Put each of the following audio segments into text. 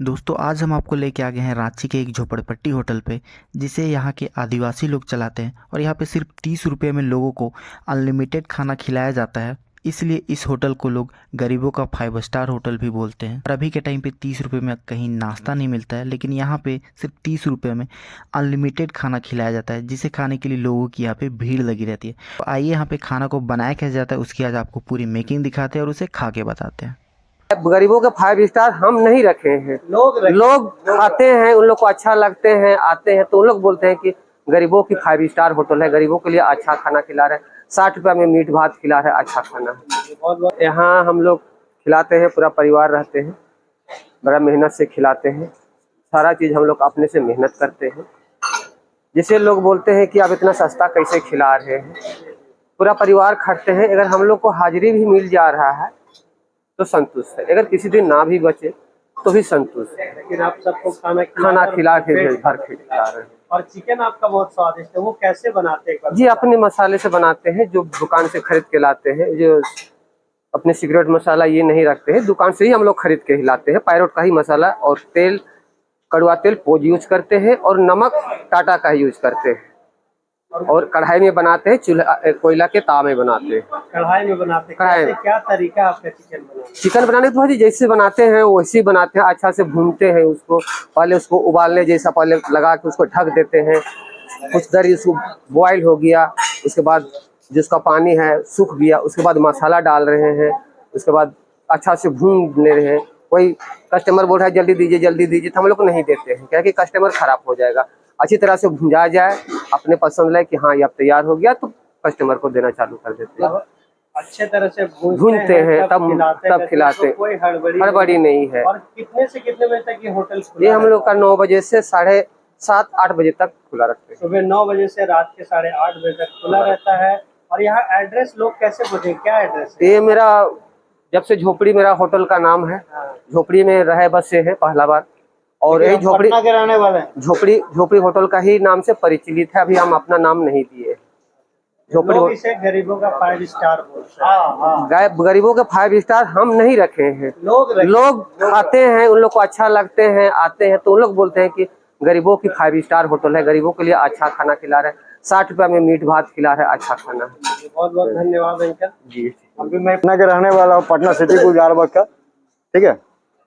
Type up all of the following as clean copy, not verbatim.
दोस्तों आज हम आपको लेके आ गए हैं रांची के एक झोपड़पट्टी होटल पे, जिसे यहाँ के आदिवासी लोग चलाते हैं। और यहाँ पे सिर्फ 30 रुपये में लोगों को अनलिमिटेड खाना खिलाया जाता है। इसलिए इस होटल को लोग गरीबों का 5 स्टार होटल भी बोलते हैं। और अभी के टाइम पे 30 रुपये में कहीं नाश्ता नहीं मिलता है, लेकिन यहाँ पे सिर्फ 30 रुपये में अनलिमिटेड खाना खिलाया जाता है, जिसे खाने के लिए लोगों की यहाँ पे भीड़ लगी रहती है। तो आइए यहाँ पे खाना को बनाया कैसे जाता है उसकी आज आपको पूरी मेकिंग दिखाते हैं और उसे खा के बताते हैं। गरीबों के 5 स्टार हम नहीं रखे हैं। लोग खाते हैं, उन लोग को अच्छा लगते हैं, आते हैं तो उन लोग बोलते हैं कि गरीबों की 5 स्टार होटल है, गरीबों के लिए अच्छा खाना खिला रहे हैं। 60 रुपया में मीट भात खिला रहे हैं, अच्छा खाना है। यहाँ हम लोग खिलाते हैं, पूरा परिवार रहते हैं, बड़ा मेहनत से खिलाते हैं। सारा चीज हम लोग अपने से मेहनत करते हैं। जिसे लोग बोलते हैं कि आप इतना सस्ता कैसे खिला रहे हैं, पूरा परिवार खटते हैं। अगर हम लोग को हाजिरी भी मिल जा रहा है तो संतुष्ट है, अगर किसी दिन ना भी बचे तो भी संतुष्ट है। लेकिन आप सबको खाना खिला के भर के खिला रहे हैं। और चिकन आपका बहुत स्वादिष्ट है, वो कैसे बनाते हैं? जी अपने मसाले से बनाते हैं, जो दुकान से खरीद के लाते हैं। जो अपने सीक्रेट मसाला ये नहीं रखते हैं, दुकान से ही हम लोग खरीद के ही लाते हैं। पैरोट का ही मसाला और तेल, कड़वा तेल पोज यूज करते हैं और नमक टाटा का ही यूज करते हैं। और कढ़ाई में बनाते हैं, चूल्हा कोयला के ताव में बनाते हैं। कढ़ाई में बनाते हैं? कढ़ाई में। क्या तरीका आपका चिकन बनाने के भाजी जैसे बनाते हैं वैसे ही बनाते हैं। अच्छा से भूनते हैं उसको, पहले उसको उबालने जैसा पहले लगा के उसको ढक देते हैं। कुछ देर उसको बॉयल हो गया, उसके बाद जिसका पानी है सूख गया, उसके बाद मसाला डाल रहे हैं। उसके बाद अच्छा से भून ले रहे हैं। कोई कस्टमर बोल रहा है जल्दी दीजिए, तो हम लोग को नहीं देते हैं, क्या कि कस्टमर खराब हो जाएगा। अच्छी तरह से भुंजा जाए, अपने पसंद है कि हाँ ये अब तैयार हो गया, तो कस्टमर को देना चालू कर देते हैं। अच्छे तरह से भूनते हैं तब खिलाते हैं। कोई हड़बड़ी नहीं है। और कितने से कितने बजे तक ये होटल खुला ये हम लोग का 9 बजे से 7:30-8 बजे तक खुला रखते हैं। सुबह 9 बजे से रात के 8:30 बजे तक खुला रहता है। और यहाँ एड्रेस लोग कैसे पूछे, क्या एड्रेस है? ये मेरा जब से झोपड़ी मेरा होटल का नाम है। झोपड़ी में रहे बस से है पहला बार, और यही झोपड़ी के रहने वाले हैं। झोपड़ी होटल का ही नाम से परिचित है। अभी हम अपना नाम नहीं दिए। लोग इसे गरीबों का 5 स्टार बोलते हैं। गरीबों के 5 स्टार हम नहीं रखे हैं। लोग खाते हैं, उन लोग को अच्छा लगते हैं, आते हैं तो उन लोग बोलते हैं कि गरीबों की 5 स्टार होटल है, गरीबों के लिए अच्छा खाना खिला रहे हैं। 60 रुपया में मीट भात खिला रहे हैं, अच्छा खाना है। बहुत बहुत धन्यवाद अंकल जी। अभी मैं पटना के रहने वाला हूँ, पटना सिटी गुलजारबाग का। ठीक है,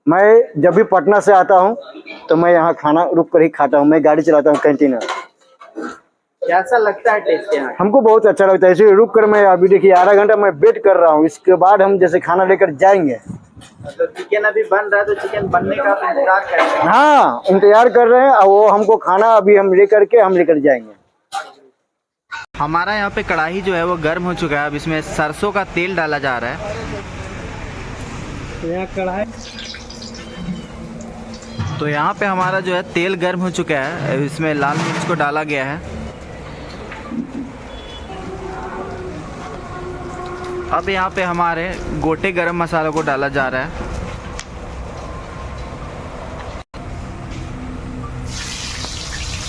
मैं जब भी पटना से आता हूँ तो मैं यहाँ खाना रुक कर ही खाता हूँ। मैं गाड़ी चलाता हूँ कैंटीन में। कैसा लगता है टेस्ट यहाँ? हमको बहुत अच्छा लगता है। ऐसे रुक कर मैं अभी देखिए आधा घंटा मैं वेट कर रहा हूँ। इसके बाद हम जैसे खाना लेकर जाएंगे। तो चिकन अभी बन रहा है, तो चिकन बनने का आप इंतजार कर रहे हैं? हाँ, इंतजार कर रहे हैं। और वो हमको खाना अभी हम लेकर जाएंगे। हमारा यहाँ पे कढ़ाई जो है वो गर्म हो चुका है। अब इसमें सरसों का तेल डाला जा रहा है। तो यहाँ कढ़ाई, तो यहाँ पे हमारा जो है तेल गर्म हो चुका है। इसमें लाल मिर्च को डाला गया है। अब यहाँ पे हमारे गोटे गरम मसाला को डाला जा रहा है।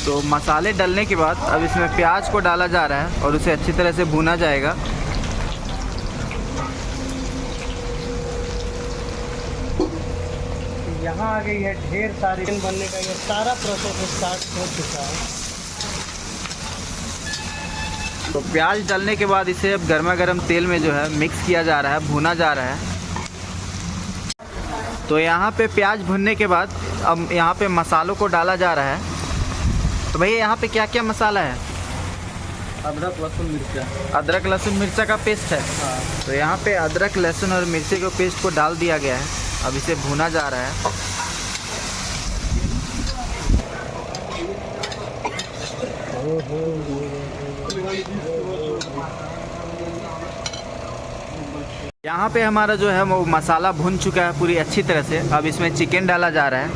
तो मसाले डालने के बाद अब इसमें प्याज को डाला जा रहा है और उसे अच्छी तरह से भुना जाएगा। यहाँ आ गई है ढेर सारी चिकन बनने का। ये सारा प्रोसेस स्टार्ट हो चुका है। तो प्याज डालने के बाद इसे अब गर्मा गर्म तेल में जो है मिक्स किया जा रहा है, भुना जा रहा है। तो यहाँ पे प्याज भुनने के बाद अब यहाँ पे मसालों को डाला जा रहा है। तो भैया यहाँ पे क्या क्या मसाला है? अदरक लहसुन मिर्चा। अदरक लहसुन मिर्चा का पेस्ट है। तो यहाँ पे अदरक लहसुन और मिर्ची के पेस्ट को डाल दिया गया है। अब इसे भुना जा रहा है। यहाँ पे हमारा जो है वो मसाला भुन चुका है पूरी अच्छी तरह से। अब इसमें चिकन डाला जा रहा है।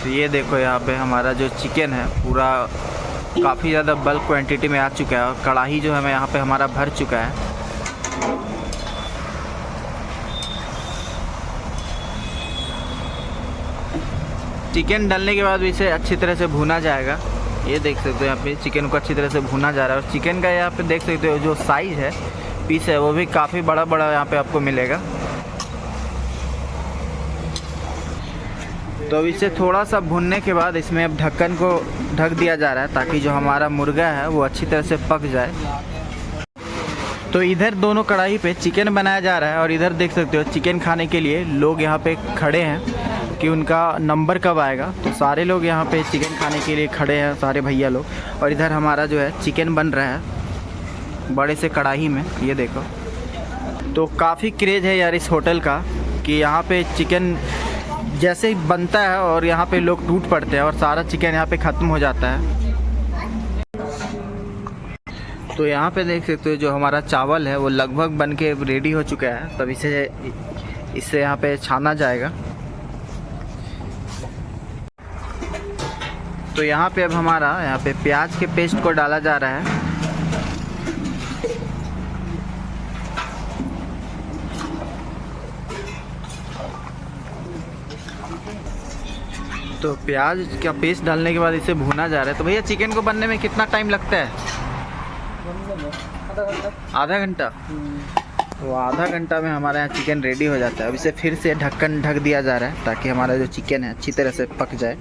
तो ये देखो यहाँ पे हमारा जो चिकन है पूरा काफ़ी ज़्यादा बल्क क्वांटिटी में आ चुका है। और कढ़ाई जो है यहाँ पे हमारा भर चुका है। चिकन डालने के बाद इसे अच्छी तरह से भुना जाएगा। ये देख सकते हो यहाँ पे चिकन को अच्छी तरह से भुना जा रहा है। और चिकन का यहाँ पे देख सकते हो जो साइज़ है, पीस है, वो भी काफ़ी बड़ा बड़ा यहाँ पे आपको मिलेगा। तो अब इसे थोड़ा सा भुनने के बाद इसमें अब ढक्कन को ढक दिया जा रहा है ताकि जो हमारा मुर्गा है वो अच्छी तरह से पक जाए। तो इधर दोनों कढ़ाई पे चिकन बनाया जा रहा है और इधर देख सकते हो चिकन खाने के लिए लोग यहाँ पे खड़े हैं कि उनका नंबर कब आएगा। तो सारे लोग यहाँ पे चिकन खाने के लिए खड़े हैं, सारे भैया लोग। और इधर हमारा जो है चिकन बन रहा है बड़े से कढ़ाई में, ये देखो। तो काफ़ी क्रेज़ है यार इस होटल का कि यहाँ पे चिकन जैसे ही बनता है और यहाँ पे लोग टूट पड़ते हैं और सारा चिकन यहाँ पे ख़त्म हो जाता है। तो यहाँ पे देख सकते हो जो हमारा चावल है वो लगभग बन के रेडी हो चुका है। तब इसे यहाँ पे छाना जाएगा। तो यहाँ पे अब हमारा यहाँ पे प्याज के पेस्ट को डाला जा रहा है। तो प्याज का पेस्ट डालने के बाद इसे भुना जा रहा है। तो भैया चिकन को बनने में कितना टाइम लगता है? आधा घंटा। तो आधा घंटा में हमारे यहाँ चिकन रेडी हो जाता है। अब इसे फिर से ढक्कन ढक दिया जा रहा है ताकि हमारा जो चिकन है अच्छी तरह से पक जाए।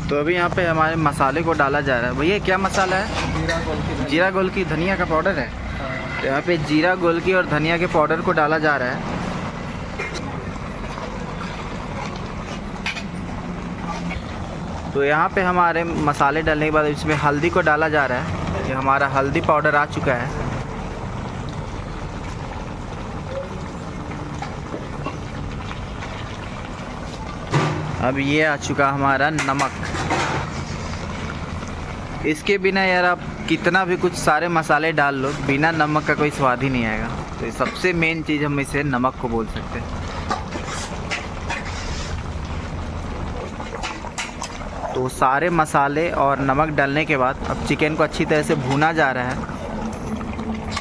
तो अभी यहाँ पे हमारे मसाले को डाला जा रहा है। भैया क्या मसाला है? जीरा गोलकी धनिया का पाउडर है। तो यहाँ पे जीरा गोलकी और धनिया के पाउडर को डाला जा रहा है। तो यहाँ पे हमारे मसाले डालने के बाद इसमें हल्दी को डाला जा रहा है। ये हमारा हल्दी पाउडर आ चुका है। अब ये आ चुका हमारा नमक। इसके बिना यार आप कितना भी कुछ सारे मसाले डाल लो, बिना नमक का कोई स्वाद ही नहीं आएगा। तो सबसे मेन चीज़ हम इसे नमक को बोल सकते हैं। तो सारे मसाले और नमक डालने के बाद अब चिकन को अच्छी तरह से भुना जा रहा है।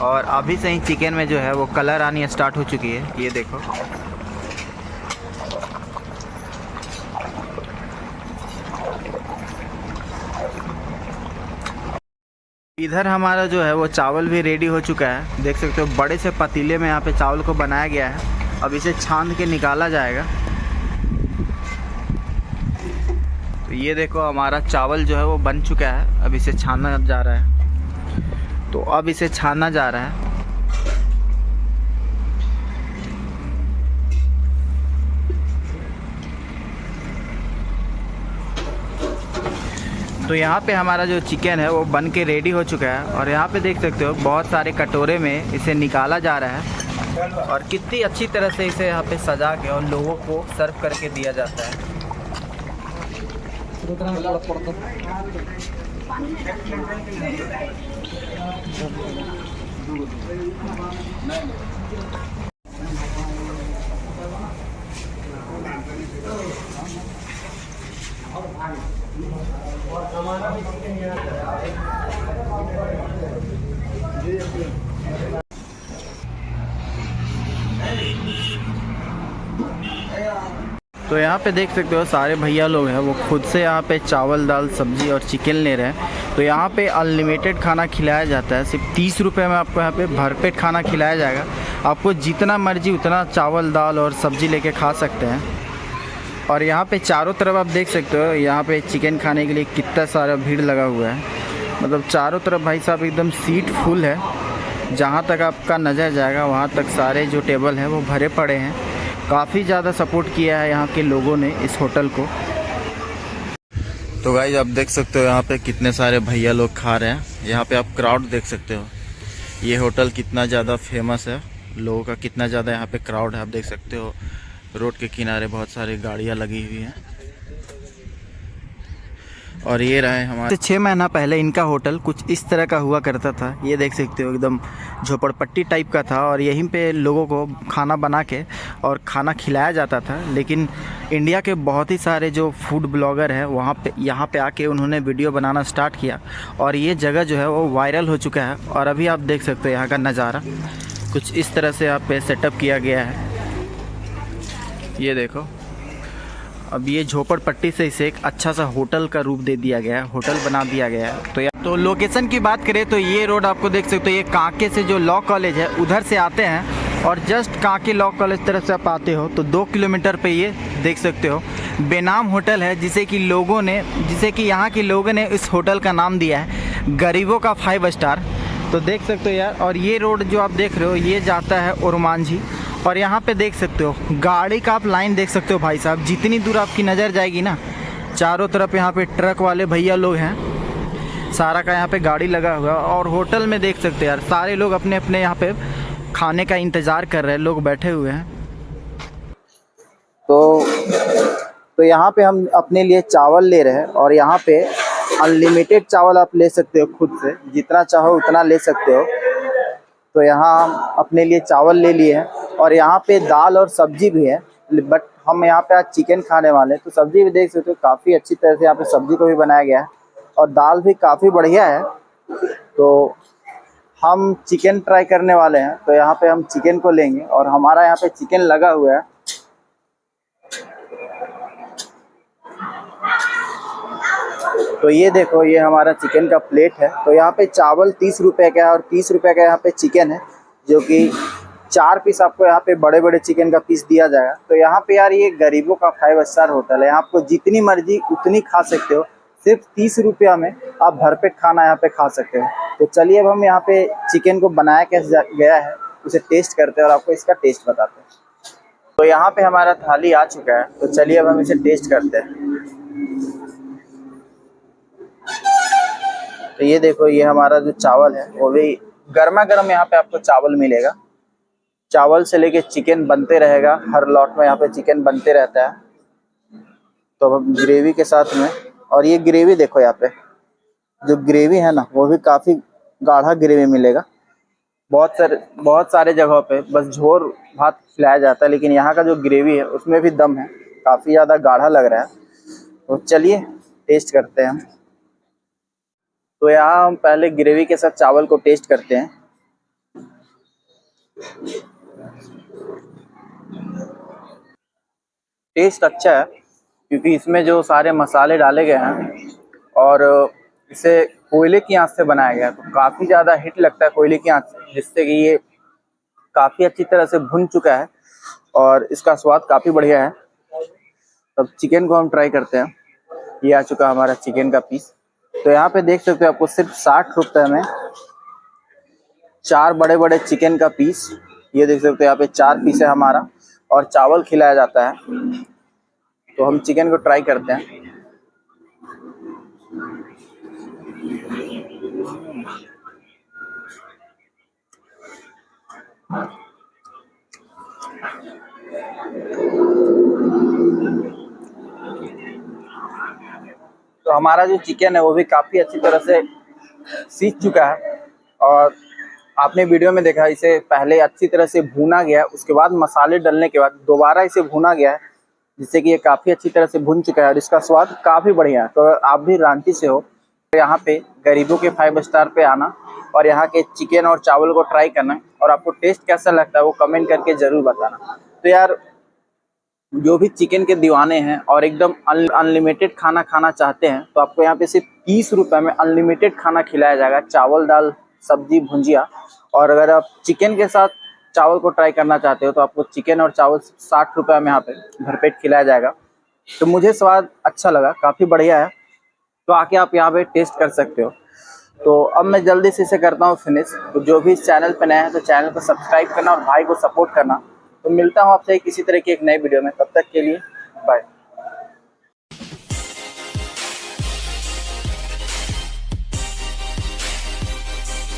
और अभी से ही चिकन में जो है वो कलर आनी स्टार्ट हो चुकी है, ये देखो। इधर हमारा जो है वो चावल भी रेडी हो चुका है। देख सकते हो बड़े से पतीले में यहाँ पे चावल को बनाया गया है। अब इसे छान के निकाला जाएगा। तो ये देखो हमारा चावल जो है वो बन चुका है। अब इसे छाना जा रहा है। तो अब इसे छाना जा रहा है। तो यहाँ पे हमारा जो चिकन है वो बन के रेडी हो चुका है। और यहाँ पे देख सकते हो बहुत सारे कटोरे में इसे निकाला जा रहा है। और कितनी अच्छी तरह से इसे यहाँ पे सजा के और लोगों को सर्व करके दिया जाता है। तो यहाँ पे देख सकते हो सारे भैया लोग हैं वो खुद से यहाँ पे चावल दाल सब्जी और चिकन ले रहे हैं। तो यहाँ पे अनलिमिटेड खाना खिलाया जाता है। सिर्फ 30 रुपये में आपको यहाँ पे भरपेट खाना खिलाया जाएगा। आपको जितना मर्जी उतना चावल दाल और सब्जी लेके खा सकते हैं। और यहाँ पे चारों तरफ आप देख सकते हो यहाँ पे चिकन खाने के लिए कितना सारा भीड़ लगा हुआ है। मतलब चारों तरफ भाई साहब एकदम सीट फुल है। जहाँ तक आपका नज़र जाएगा वहाँ तक सारे जो टेबल हैं वो भरे पड़े हैं। काफ़ी ज़्यादा सपोर्ट किया है यहाँ के लोगों ने इस होटल को। तो गाइस आप देख सकते हो यहाँ पे कितने सारे भैया लोग खा रहे हैं। यहाँ पे आप क्राउड देख सकते हो। ये होटल कितना ज़्यादा फेमस है, लोगों का कितना ज़्यादा यहाँ पे क्राउड है आप देख सकते हो। रोड के किनारे बहुत सारी गाड़ियाँ लगी हुई हैं। और ये रहे हमारे 6 महीना पहले इनका होटल कुछ इस तरह का हुआ करता था। ये देख सकते हो एकदम झोपड़पट्टी टाइप का था और यहीं पे लोगों को खाना बना के और खाना खिलाया जाता था। लेकिन इंडिया के बहुत ही सारे जो फूड ब्लॉगर हैं यहाँ पे आके उन्होंने वीडियो बनाना स्टार्ट किया और ये जगह जो है वो वायरल हो चुका है। और अभी आप देख सकते हो यहाँ का नज़ारा कुछ इस तरह से यहाँ पे सेटअप किया गया है। ये देखो, अब ये झोपड़पट्टी से इसे एक अच्छा सा होटल का रूप दे दिया गया है, होटल बना दिया गया है। तो लोकेशन की बात करें तो ये रोड आपको देख सकते हो, ये कांके से जो लॉ कॉलेज है उधर से आते हैं और जस्ट कांके लॉ कॉलेज तरफ से आप आते हो तो 2 किलोमीटर पे ये देख सकते हो बेनाम होटल है, जिसे कि यहाँ के लोगों ने इस होटल का नाम दिया है गरीबों का 5 स्टार। तो देख सकते हो यार, और ये रोड जो आप देख रहे हो ये जाता है ओरमांझी। और यहाँ पे देख सकते हो गाड़ी का आप लाइन देख सकते हो भाई साहब, जितनी दूर आपकी नज़र जाएगी ना चारों तरफ यहाँ पे ट्रक वाले भैया लोग हैं, सारा का यहाँ पे गाड़ी लगा हुआ है। और होटल में देख सकते हो यार सारे लोग अपने अपने यहाँ पे खाने का इंतज़ार कर रहे हैं, लोग बैठे हुए हैं। तो यहाँ पे हम अपने लिए चावल ले रहे हैं और यहाँ पे अनलिमिटेड चावल आप ले सकते हो, खुद से जितना चाहो उतना ले सकते हो। तो यहाँ हम अपने लिए चावल ले लिए हैं और यहाँ पे दाल और सब्जी भी है, बट हम यहाँ पे आज चिकन खाने वाले हैं। तो सब्जी भी देख सकते हो काफ़ी अच्छी तरह से यहाँ पे सब्जी को भी बनाया गया है और दाल भी काफ़ी बढ़िया है। तो हम चिकन ट्राई करने वाले हैं, तो यहाँ पे हम चिकन को लेंगे और हमारा यहाँ पे चिकन लगा हुआ है। तो ये देखो, ये हमारा चिकन का प्लेट है। तो यहाँ पे चावल 30 रुपए का है और 30 रुपए का यहाँ पे चिकन है, जो कि 4 पीस आपको यहाँ पे बड़े बड़े चिकन का पीस दिया जाएगा। तो यहाँ पे यार ये गरीबों का 5 स्टार होटल है, आपको जितनी मर्जी उतनी खा सकते हो। सिर्फ 30 रुपया में आप भरपेट खाना यहाँ पे खा सकते हो। तो चलिए अब हम यहाँ पे चिकन को बनाया कैसे गया है उसे टेस्ट करते हैं और आपको इसका टेस्ट बताते हैं। तो यहाँ पे हमारा थाली आ चुका है, तो चलिए अब हम इसे टेस्ट करते हैं। तो ये देखो, ये हमारा जो चावल है वो भी गर्मा गर्म यहाँ पे आपको चावल मिलेगा। चावल से लेके चिकन बनते रहेगा, हर लॉट में यहाँ पे चिकन बनते रहता है। तो अब ग्रेवी के साथ में, और ये ग्रेवी देखो, यहाँ पे जो ग्रेवी है ना वो भी काफ़ी गाढ़ा ग्रेवी मिलेगा। बहुत सारे जगहों पे बस झोर भात खिलाया जाता है, लेकिन यहाँ का जो ग्रेवी है उसमें भी दम है, काफ़ी ज़्यादा गाढ़ा लग रहा है। तो चलिए टेस्ट करते हैं हम। तो यहाँ हम पहले ग्रेवी के साथ चावल को टेस्ट करते हैं। टेस्ट अच्छा है क्योंकि इसमें जो सारे मसाले डाले गए हैं और इसे कोयले की आंच से बनाया गया है, तो काफ़ी ज़्यादा हिट लगता है कोयले की आंच से, जिससे कि ये काफ़ी अच्छी तरह से भुन चुका है और इसका स्वाद काफ़ी बढ़िया है। तब चिकन को हम ट्राई करते हैं। ये आ चुका हमारा चिकन का पीस। तो यहाँ पे देख सकते हो आपको सिर्फ 60 रुपये में 4 बड़े बड़े चिकन का पीस, ये देख सकते हो यहाँ पे 4 पीस है हमारा, और चावल खिलाया जाता है। तो हम चिकन को ट्राई करते हैं। तो हमारा जो चिकन है वो भी काफ़ी अच्छी तरह से सीख चुका है और आपने वीडियो में देखा इसे पहले अच्छी तरह से भुना गया, उसके बाद मसाले डालने के बाद दोबारा इसे भुना गया है, जिससे कि ये काफ़ी अच्छी तरह से भुन चुका है और इसका स्वाद काफ़ी बढ़िया है। तो आप भी रांची से हो तो यहाँ पे गरीबों के 5 स्टार पे आना और यहाँ के चिकन और चावल को ट्राई करना, और आपको टेस्ट कैसा लगता है वो कमेंट करके ज़रूर बताना। तो यार जो भी चिकन के दीवाने हैं और एकदम अनलिमिटेड खाना खाना चाहते हैं, तो आपको यहाँ पे सिर्फ 30 रुपये में अनलिमिटेड खाना खिलाया जाएगा, चावल दाल सब्जी भुंजिया। और अगर आप चिकन के साथ चावल को ट्राई करना चाहते हो तो आपको चिकन और चावल 60 रुपये में यहाँ पे भरपेट खिलाया जाएगा। तो मुझे स्वाद अच्छा लगा, काफ़ी बढ़िया है। तो आके आप यहाँ पे टेस्ट कर सकते हो। तो अब मैं जल्दी से इसे करता हूँ फिनिश। तो जो भी इस चैनल पर नया है तो चैनल को सब्सक्राइब करना और भाई को सपोर्ट करना। तो मिलता हूँ आपसे किसी तरह की एक नई वीडियो में, तब तक के लिए बाय।